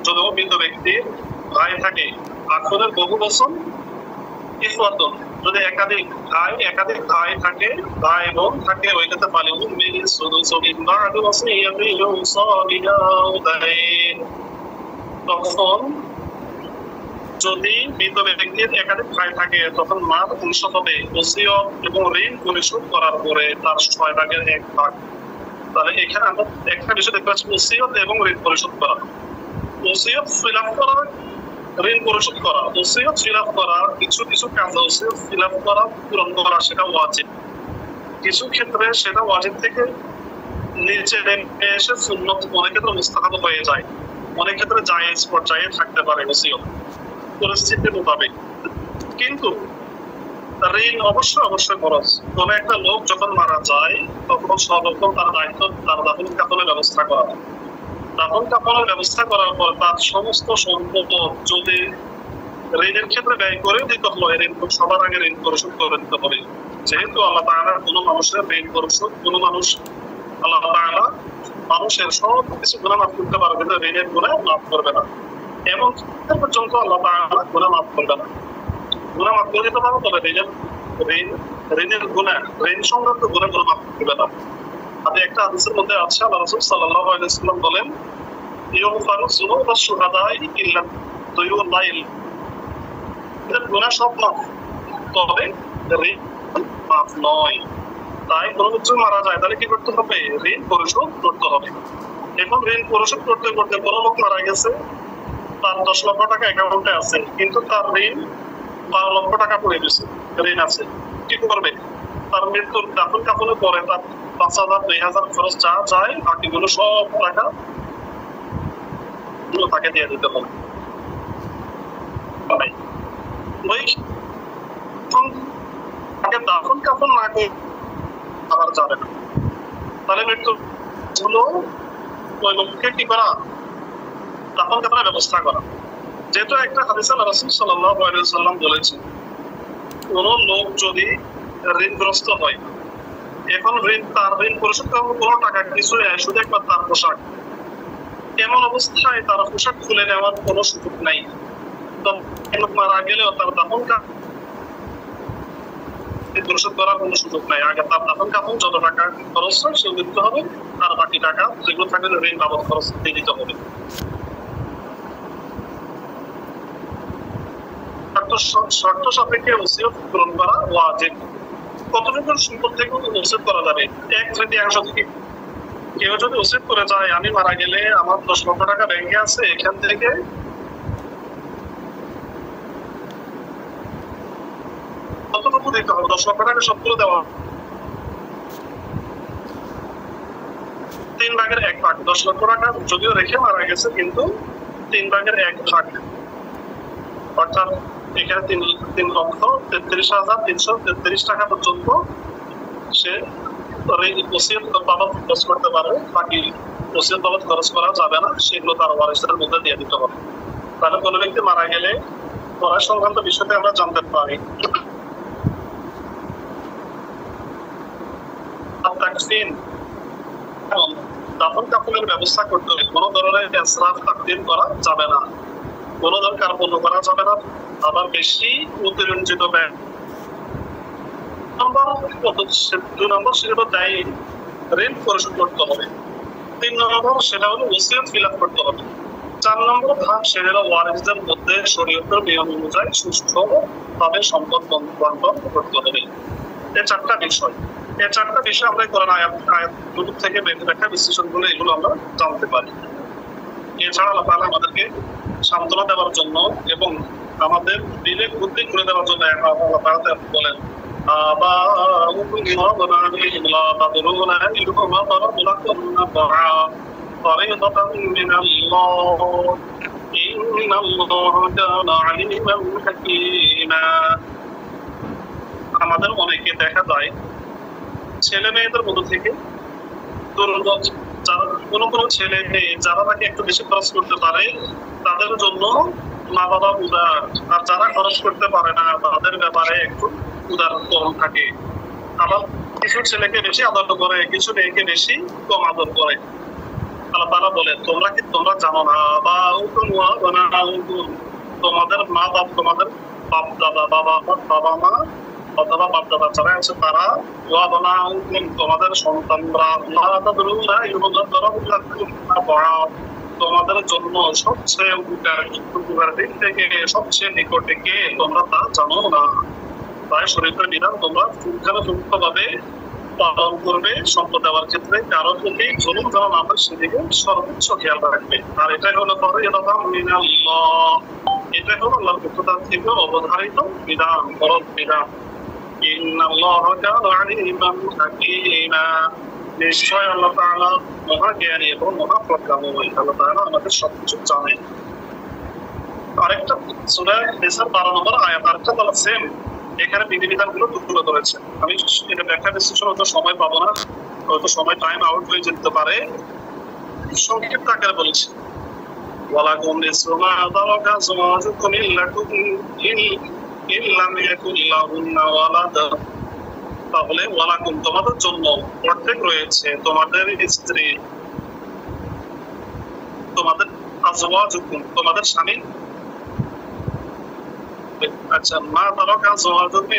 যদি মৃত ব্যক্তির ভাই থাকে, আখরের বহু বচন ইখওয়াতুন, যদি একাধিক ভাই থাকে, ভাই বোন থাকে, ওই ক্ষেত্রে ফালিহুম বিসুদুসি মিন বা'দি ওয়াসিয়াতিন ইউসা বিহা আও দাইন। তখন যদি মৃত ব্যক্তির একাধিক ভাই থাকে তখন মার অংশ হবে ওসিয়ত এবং ঋণ পরিশোধ করার পরে তার 6/1 তাহলে এখানে আমরা একটা বিষয় দেখতে পাচ্ছি, ওসিয়ত এবং ঋণ পরিশোধ করা। ওসিয়ত খিলাফ করা, ঋণ পরিশোধ করা। ওসিয়ত খিলাফ করা, কিছু কিছু কাজ ওসিয়ত খিলাফ করা, পূরণ করা সেটা ওয়াজিব, কিছু ক্ষেত্রে সেটা ওয়াজিব থেকে নিচে নেমে এসে সুন্নত, অনেক ক্ষেত্রে মুস্তাহাব হয়ে যায়, অনেক ক্ষেত্রে জায়েজ পর্যায়ে থাকতে পারে ওসিয়ত পরিস্থিতির মোতাবেক। কিন্তু ঋণ অবশ্যই খরচ। কোন একটা লোক যখন মারা যায় তখন সর্বপ্রথম তার দায়িত্ব তার দাফন কাফনের ব্যবস্থা করা। দাফন কাফনের ব্যবস্থা করার পর তার সমস্ত সম্পদ যদি ঋণের ক্ষেত্রে ব্যয় করে দিতে হয়, ঋণ সবার আগে ঋণ পরিশোধ করে দিতে হবে। যেহেতু আল্লাহ তাআলা কোনো মানুষের ঋণ পরিশোধ, কোনো মানুষ আল্লাহ তাআলা মানুষের সব কিছু গুনাহ মাফ করতে পারবে, কিন্তু ঋণের গুনাহ মাফ করবে না। এবং পর্যন্ত আল্লাহ তাআলা গুনাহ মাফ করবে না। গুনাহ মাফ করে দিতে পারবে, তবে ঋণের গুনাহ, ঋণ সংক্রান্ত গুনাহগুলো মাফ করবে না। আর একটা হাদিসের মধ্যে আছে, আল্লাহ রাসূল সাল্লাল্লাহু আলাইহি ওয়াসাল্লাম বলেন, ইউগফারু যুনুবা শুহাদাই ইল্লা দুয়ুল লাইল, গুনাহ সব মাফ, তবে ঋণ মাফ নয়। তাই কোনো কিছু মারা যায় তাহলে কি করতে হবে? ঋণ পরিশোধ করতে হবে। এখন ঋণ পরিশোধ করতে করতে কোনো লোক মারা গেছে, তার 10 লক্ষ টাকা অ্যাকাউন্টে আছে, কিন্তু তার ঋণ 12 লক্ষ টাকা পড়ে গেছে, ঋণ আছে। কি করবে? তার মৃত্যুর দাফন কাফনের পরে তার 5,000 2,000 খরচ যা যায়, বাকিগুলো সব টাকা তাকে দিয়ে দিতে হবে। দাফন কাফন না করে আবার যাবে না, তাহলে মৃত্যু হলো ওই লোককে কি করা? দাফন কাফনের ব্যবস্থা করা। যেহেতু একটা হাদিসে রাসূল সাল্লাল্লাহু আলাইহি ওয়াসাল্লাম বলেছেন, কোন লোক যদি ঋণগ্রস্ত হয়, এখন তার ঋণ পরিশোধ করার কোনো টাকা কিছু নেই, শুধু একবার তার পোশাক, এমন অবস্থায় তার পোশাক খুলে নেওয়ার কোনো সুযোগ নাই। মারা গেলেও তার দাফন পরিশোধ করার কোনো সুযোগ নাই। আগে তার দাফন কাফন যত টাকা খরচ হয় সেগুলো দিতে হবে, আর বাকি টাকা যেগুলো থাকলে ঋণ বাবদ খরচ দিয়ে দিতে হবে। শর্ত সাপেক্ষে ওসিয়ত পূরণ করা ওয়াজিব। কতটুকু সম্পদ থেকে ওসিয়ত করা যাবে? 1/3 থেকে। কেউ যদি ওসিয়ত করে যায়, আমি মারা গেলে আমার 10 লক্ষ টাকা ব্যাংকে আছে, এখান থেকে কতটুকু দিতে হবে? 10 লক্ষ টাকা সবগুলো দেওয়া, 3/1 10 লক্ষ টাকা যদিও রেখে মারা গেছে, কিন্তু 3/1 অর্থাৎ এখানে 3,33,333 টাকা পর্যন্ত সে ওসিয়ত বাবদ খরচ করতে পারে, বাকি ওসিয়ত বাবদ খরচ করা যাবে না, সেগুলো তার ওয়ারিসদের মধ্যে দিয়ে দিতে হবে। তাহলে কোনো ব্যক্তি মারা গেলে পড়া সংক্রান্ত বিষয়টা আমরা জানতে পারি। দাফন কাফনের ব্যবস্থা করতে হবে, কোনো ধরনের ইসরাফ তাকদীম করা যাবে না, কোনো দরকার পূর্ণ করা যাবে না, আবার বেশি অতিরঞ্জিত ব্যয়। 2 নম্বর সেটা দায়ী ঋণ পরিশোধ করতে হবে। 3 নম্বর সেটা হলো ওসিয়ত খিলাফ করতে হবে। 4 নম্বর ধাপ সেটা হলো ওয়ারিসদের মধ্যে শরীয়তের নিয়ম অনুযায়ী সুষ্ঠুভাবে সম্পদ বন্টন করতে হবে। এই 4টা বিষয়, এই 4টা বিষয় আমরা কোরআন আয়াত থেকে ব্যাখ্যা বিশ্লেষণ করে এগুলো আমরা জানতে পারি। এছাড়া আল্লাহ তাআলা আমাদেরকে সান্ত্বনা দেওয়ার জন্য এবং আমাদের বিবেক বুদ্ধি করে দেওয়ার জন্য আল্লাহ তাআলা বলেন, আমাদের অনেকে দেখা যায় ছেলে মেয়েদের মধ্যে থেকে কোনো ছেলে মেয়ে যারা তাকে একটু বেশি খরচ করতে পারে তাদের জন্য মা বাবা উদার, আর যারা খরচ করতে পারে না তাদের ব্যাপারে একটু উদার কম থাকে। আবার কিছু ছেলেকে বেশি আদর করে, কিছু মেয়েকে বেশি কম আদর করে। আল্লাহ তাআলা বলেন তোমরা জানো না বা তোমাদের মা বাপ তোমাদের বাপ দাদা বাবা মা অথবা বাপ দাদা যারা আছে তারা তোমাদের সন্তানরা তোমাদের জন্য সবচেয়ে উপকার দিক থেকে সবচেয়ে নিকটে কে তোমরা তা জানো না। তাই শরীয়তের বিধান তোমরা পুঙ্খানুপুঙ্খভাবে পালন করবে। সম্পদ দেওয়ার ক্ষেত্রে কারো প্রতি জুলুম যেন না হয় সেদিকে সর্বোচ্চ খেয়াল রাখবে। আর এটাই হলো এটাই হলো আল্লাহর পক্ষ থেকে অবধারিত বিধান, ফরজ বিধান। ইন্নাল্লাহা কানা আলিমান হাকীমা, নিশ্চয় আল্লাহ তাআলা মহাজ্ঞানী এবং মহাপ্রজ্ঞাময়। আল্লাহ তাআলা আমাদের সবকিছু জানেন। আরেকটা সূরা নিসার 12 নম্বর আয়াত আরেকটা বলা সেম, এখানে বিধিবিধানগুলো তুলে ধরেছে। আমি এটা ব্যাখ্যা বিশ্লেষণ হয়তো সময় পাবো না, হয়তো সময় টাইম আউট হয়ে যেতে পারে, সংক্ষিপ্ত আকারে বলছি। ওয়ালাকুম নিসফু মা তারাকা আজওয়াজুকুম ইল্লাম ইয়াকুল লাহুন্না ওয়ালাদ, তাহলে ওয়ালাকুম তোমাদের জন্য অর্ধেক রয়েছে তোমাদের স্ত্রী, তোমাদের আজওয়াজুকুম তোমাদের স্বামী। আচ্ছা, মা তারাকা আজওয়াজুকুম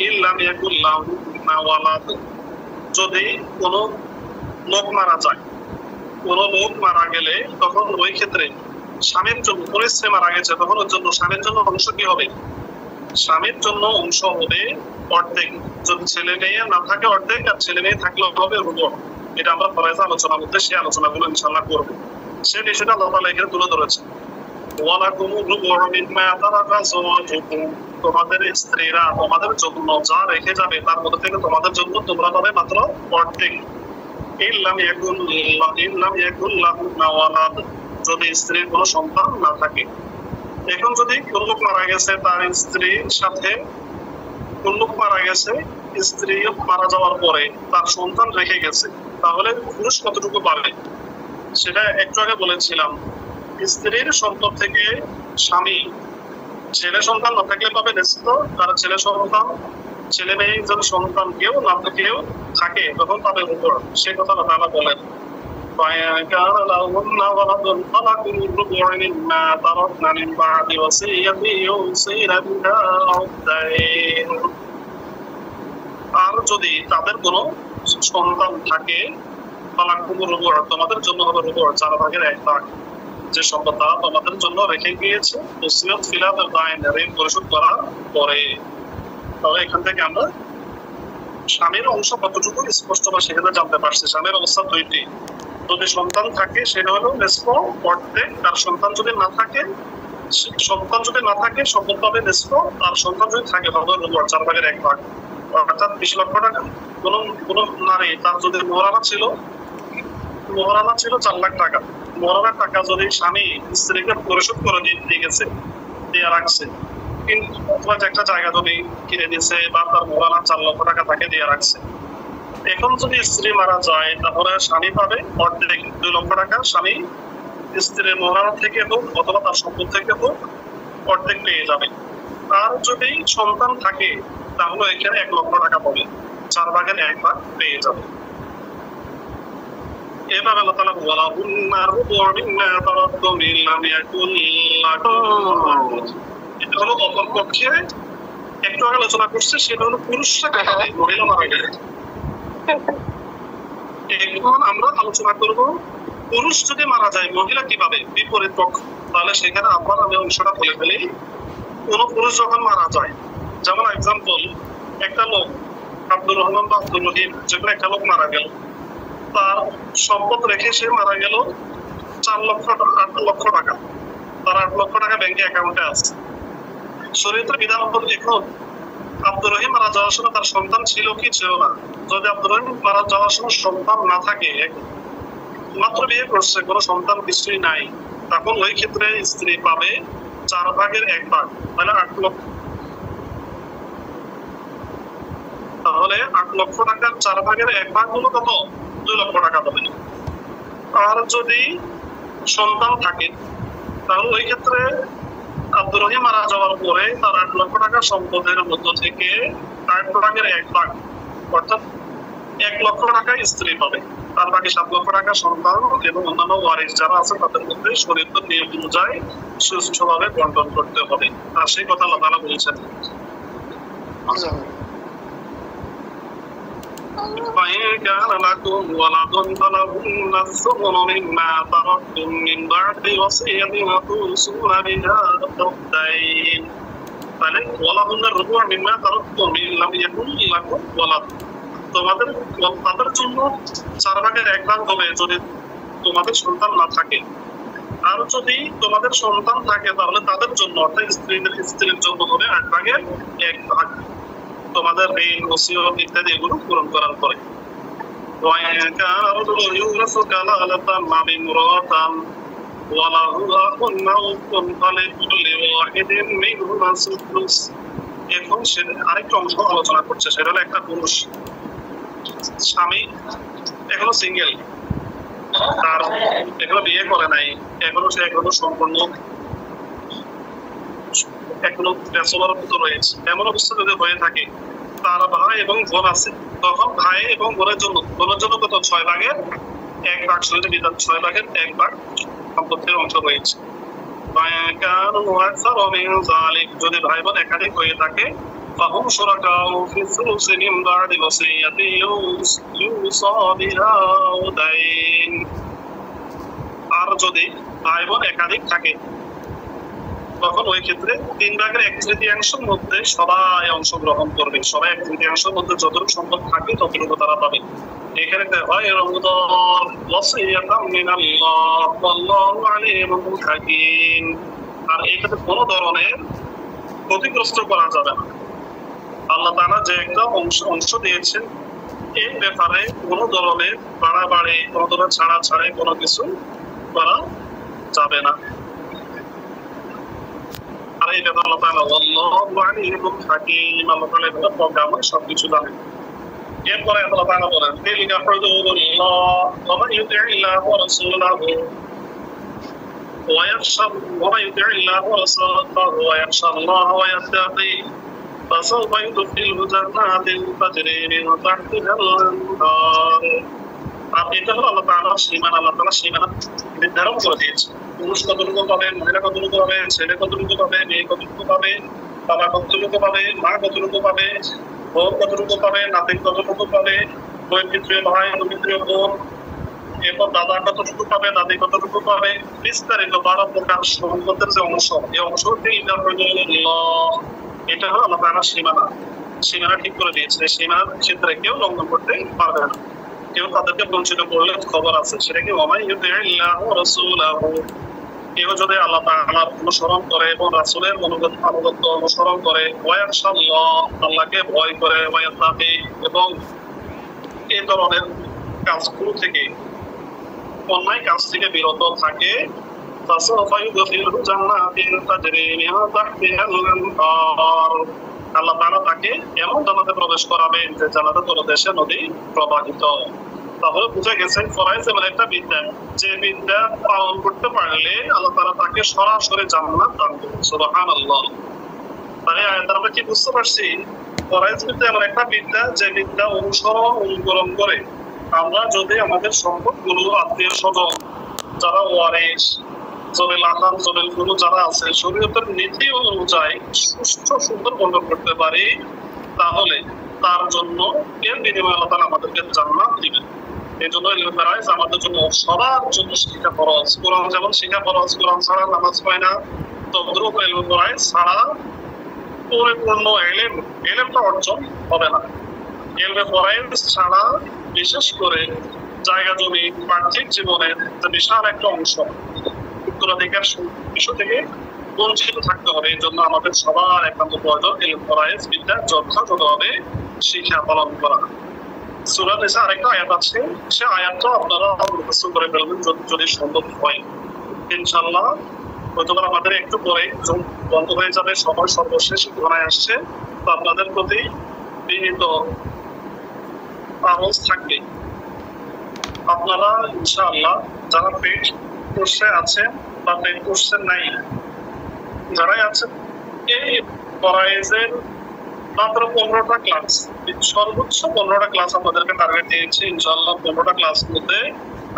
ইল্লাম ইয়াকুল লাহুন্না ওয়ালাদ, যদি কোনো লোক মারা যায়, কোনো লোক মারা গেলে তখন ওই ক্ষেত্রে স্বামীর জন্য, কোন স্ত্রী মারা গেছে তখন ওর জন্য স্বামীর জন্য অংশ কি হবে? স্বামীর জন্য অংশ হবে অর্ধেক, যদি ছেলে মেয়ে না থাকে অর্ধেক, আর ছেলে মেয়ে থাকলে হবে রুবু। এটা আমরা ফরজ আলোচনার মধ্যে সেই আলোচনাগুলো ইনশাআল্লাহ করব। সে বিষয়টা আল্লাহ তাআলা এখানে তুলে ধরেছে। ওয়ালাকুমুর রুবু মিম্মা তারাকা আজওয়াজুকুম, তোমাদের স্ত্রীরা তোমাদের জন্য যা রেখে যাবে তার মধ্যে থেকে তোমাদের জন্য তোমরা পাবে মাত্র অর্ধেক। ইল্লাম ইয়াকুল লাহুন্না ওয়ালাদ, যদি স্ত্রীর কোনো সন্তান না থাকে। এখন যদি কোন লোক মারা গেছে, তার স্ত্রীর সাথে কোন লোক মারা গেছে, স্ত্রী মারা যাওয়ার পরে তার সন্তান রেখে গেছে, তাহলে পুরুষ কতটুকু পাবে সেটা একটু আগে বলেছিলাম। স্ত্রীর সম্পদ থেকে স্বামী ছেলে সন্তান না থাকলে পাবে নিশ্চিত, তার ছেলে সন্তান, ছেলে মেয়ে যদি সন্তান কেউ না থাকলেও থাকে তখন পাবে উপর। সে কথা তারা বলেন আর যদি তাদের কোনো সন্তান থাকে তোমাদের জন্য হবে রুবু, 4/1 যে সম্পদ তারা তোমাদের জন্য রেখে গিয়েছে ওসিয়ত খিলাফ দাইন ঋণ পরিশোধ করার পরে। তাহলে এখান থেকে আমরা স্বামীর অংশ কতটুকু স্পষ্ট বা সেখানে জানতে পারছি। স্বামীর অবস্থা দুইটি, যদি সন্তান থাকে সেটা হলো নিসফ অর্ধেক, আর সন্তান যদি না থাকে সম্পদ পাবে নিসফ, আর সন্তান যদি থাকে তবে রুবু 4/1, অর্থাৎ 20 লক্ষ টাকা। কোন নারী তার যদি মোহরানা ছিল 4 লাখ টাকা, মোহরানার টাকা যদি স্বামী স্ত্রীকে পরিশোধ করে দিয়ে গেছে, দিয়ে রাখছে, কিন্তু একটা জায়গা যদি কিনে দিয়েছে বা তার মোহরানা 4 লক্ষ টাকা তাকে দিয়ে রাখছে, এখন যদি স্ত্রী মারা যায় তাহলে স্বামী পাবে অর্ধেক, 2 লক্ষ টাকা স্বামী স্ত্রীর মোহরানা থেকে হোক অথবা তার সম্পদ থেকে হোক অর্ধেক পেয়ে যাবে। আর যদি সন্তান থাকে তাহলে এখানে 1 লক্ষ টাকা পাবে, 4/1 পেয়ে যাবে। এভাবে আল্লাহ তাআলা ওয়ালাহুন্না রুবু মিম্মা তারাকতুম ইল্লাম ইয়াকুল লাহুম, এটা হলো অপর পক্ষে একটু আগে আলোচনা করছে, সেটা হলো পুরুষরা কাকে মহিলা মারা গেলে। এখন আমরা আলোচনা করব পুরুষ যদি মারা যায় মহিলা কিভাবে, বিপরীত পক্ষ। তাহলে সেখানে আবার আমি অংশটা বলে ফেলি। কোন পুরুষ যখন মারা যায়, যেমন এক্সাম্পল একটা লোক আব্দুর রহমান বা আব্দুর রহিম, যেখানে একটা লোক মারা গেল, তার সম্পদ রেখে সে মারা গেল 8 লক্ষ টাকা, তার 8 লক্ষ টাকা ব্যাংকে অ্যাকাউন্টে আছে। শরীয়তের বিধান হলো এখন আব্দুর রহিম মারা যাওয়ার সময় তার সন্তান ছিল কি ছিল না। যদি আব্দুর রহিম মারা যাওয়ার সময় সন্তান না থাকে, মাত্র বিয়ে করছে, কোনো সন্তান কিছুই নাই, তখন ওই ক্ষেত্রে স্ত্রী পাবে 4/1, মানে 8 লক্ষ। তাহলে 8 লক্ষ টাকার 4/1 হলো কত? 2 লক্ষ টাকা পাবে। আর যদি সন্তান থাকে তাহলে ওই ক্ষেত্রে আব্দুর রহিম মারা যাওয়ার পরে তার 8 লক্ষ টাকা সম্পদের মধ্য থেকে 8/1, অর্থাৎ 1 লক্ষ টাকা স্ত্রী পাবে। আর বাকি 7 লক্ষ টাকা সন্তান এবং অন্যান্য ওয়ারিস যারা আছে তাদের মধ্যে শরীয়তের নিয়ম অনুযায়ী সুষ্ঠুভাবে বন্টন করতে হবে। আর সেই কথা আল্লাহ তাআলা বলেছেন। فإن كان لكم ولد فلهن الثمن مما تركتم من بعد وصية توصون بها أو دين ولهن الربع مما تركتم إن لم يكن لكم ولد। তোমাদের তাদের জন্য 4 ভাগের 1 ভাগ হবে যদি তোমাদের সন্তান না থাকে, আর যদি তোমাদের সন্তান থাকে তাহলে তাদের জন্য অর্থাৎ স্ত্রীর জন্য হবে 8 ভাগের 1 ভাগ, তোমাদের ঋণ ওসিয়ত ইত্যাদি এগুলো পূরণ করার পরে। وإن كان رجل يورث كلالة أو امرأة وله أخ أو أخت فلكل واحد منهما السدس। এখন সে আরেকটা অংশ আলোচনা করছে, সেটা হলো একটা পুরুষ স্বামী এখনো সিঙ্গেল, তার এখনো বিয়ে করে নাই, এখনো সম্পূর্ণ এখনো ব্যাচেলর রয়েছে, এমন অবস্থা যদি হয়ে থাকে তার ভাই এবং বোন আছে, তখন ভাই এবং বোনের জন্য কত 6 ভাগের 1 ভাগ, 6 ভাগের 1 ভাগ সম্পত্তির অংশ রয়েছে। যদি ভাই বোন একাধিক হয়ে থাকে فهم شركاء في الثلث من بعد وصية يوصى بها أو دين। আর যদি ভাই বোন একাধিক থাকে তখন ওই ক্ষেত্রে 3 ভাগের 1/3 মধ্যে সবাই অংশগ্রহণ করবে, সবাই 1/3 মধ্যে যতটুকু সম্পদ থাকে ততটুকু তারা পাবে। এখানে হয় আর এই ক্ষেত্রে কোনো ধরনের ক্ষতিগ্রস্ত করা যাবে না। আল্লাহ তাআলা যে একটা অংশ দিয়েছেন এই ব্যাপারে কোনো ধরনের বাড়াবাড়ি, কোনো ধরনের ছাড়াই কোনো কিছু করা যাবে না। আর এই ব্যাপারে আল্লাহ তাআলা আল্লাহু আলিমুল হাকীম, আল্লাহ তাআলা এটা প্রোগ্রাম সবকিছু জানেন। এরপরে আল্লাহ তাআলা বলেন তিলকা হুদুদুল্লাহ ওয়া মান ইউতি'ইল্লাহা ওয়া রাসূলাহু ومن يطع الله ورسوله ويخشى الله ويتقيه فسوف يدخله جنات تجري من تحتها الأنهار। আর এটা হলো আল্লাহ তাআলার সীমানা, আল্লাহ তাআলা সীমানা নির্ধারণ করে দিয়েছে। পুরুষ কতটুকু পাবে, মহিলা কতটুকু পাবে, ছেলে কতটুকু পাবে, মেয়ে কতটুকু পাবে, বাবা কতটুকু পাবে, মা কতটুকু পাবে, বোন কতটুকু পাবে, নাতি কতটুকু পাবে, বৈপিত্রীয় ভাই, বৈপিত্রীয় বোন, এরপর দাদা কতটুকু পাবে, দাদি কতটুকু পাবে, বিস্তারিত 12 প্রকার সম্পদের যে অংশ, এই অংশটি এটা হলো আল্লাহ তাআলার সীমানা ঠিক করে দিয়েছে। সীমানার ক্ষেত্রে কেউ লঙ্ঘন করতে পারবে না, কেউ তাদেরকে বঞ্চিত করলে খবর আছে, সেটা কি ওয়া মান ইউতি'ইল্লাহা ওয়া রাসূলাহু, কেউ যদি আল্লাহ তাআলার অনুসরণ করে এবং রাসূলের আনুগত্য অনুসরণ করে, ওয়া ইয়াখশাল্লাহ, আল্লাহকে ভয় করে, ওয়া ইয়াত্তাকি, এবং এই ধরনের কাজগুলো থেকে, অন্যায় কাজ থেকে বিরত থাকে, ফাসাউফা ইউদখিলহু জান্নাতিন তাজরি মিন তাহতিহা আল-আনহার, আল্লাহ তাআলা তাকে এমন জান্নাতে প্রবেশ করাবেন যে জান্নাতের তলদেশে নদী প্রবাহিত। তাহলে বুঝা গেছে ফরাইজ এমন একটা বিদ্যা, যে বিদ্যা পালন করতে পারলে আল্লাহ তাআলা তাকে সরাসরি জান্নাত দান করবেন। সুবহানাল্লাহ। তাহলে আয়াতটা আমরা কি বুঝতে পারছি? ফরাইজ বিদ্যা এমন একটা বিদ্যা যে বিদ্যা অনুকরণ করে আমরা যদি আমাদের সম্পদগুলো, আত্মীয় স্বজন যারা ওয়ারিস, জলিল আকাম জলিল গুলো যারা আছে, শরীয়তের নীতি অনুযায়ী সুষ্ঠু সুন্দর বন্টন করতে পারি, তাহলে তার জন্য এর বিনিময়ে আল্লাহ তাআলা আমাদেরকে জান্নাত দিবেন। এই জন্য ফরাইজ আমাদের জন্য সবার জন্য শিক্ষা ফরজ। কোরআন যেমন শিক্ষা ফরজ, কোরআন ছাড়া নামাজ হয় না, তদ্রূপ ফরাইজ ছাড়া পরিপূর্ণ ইলমটা অর্জন হবে না। ইলমে ফরাইজ ছাড়া বিশেষ করে জায়গা জমি, পার্থিব জীবনের যে বিশাল একটা অংশ উত্তরাধিকার বিষয় থেকে বঞ্চিত থাকতে হবে। এই জন্য আমাদের সবার একান্ত প্রয়োজন ইলম ফরাইজ বিদ্যা যথাযথভাবে শিক্ষা পালন করা। সূরা নিসা আরেকটা আয়াত আছে, সে আয়াতটা আপনারা মুখস্থ করে ফেলবেন যদি সম্ভব হয় ইনশাআল্লাহ। হয়তো আমাদের একটু পরে বন্ধ হয়ে যাবে, সময় সর্বশেষ ঘনায় আসছে, তো আপনাদের প্রতি বিনীত আরজ থাকবে। আপনারা ইনশাআল্লাহ যারা পেড কোর্সে আছেন বা পেড কোর্সে নাই, যারাই আছেন, এই ফরাইজের মাত্র 15টা ক্লাস, সর্বোচ্চ 15টা ক্লাস আমাদেরকে টার্গেট দিয়েছি। ইনশাআল্লাহ 15টা ক্লাস মধ্যে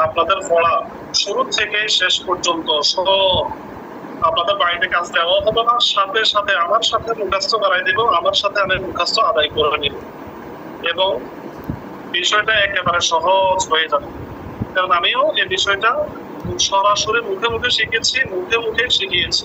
আপনাদের পড়া শুরু থেকে শেষ পর্যন্ত সব আপনাদের বাড়িতে কাজ দেওয়া হবে না, সাথে সাথে আমার সাথে মুখস্থ করাই দিব, আমার সাথে আমি মুখস্থ আদায় করে নিব এবং বিষয়টা একেবারে সহজ হয়ে যাবে। কারণ আমিও এই বিষয়টা সরাসরি মুখে মুখে শিখেছি, মুখে মুখে শিখিয়েছি।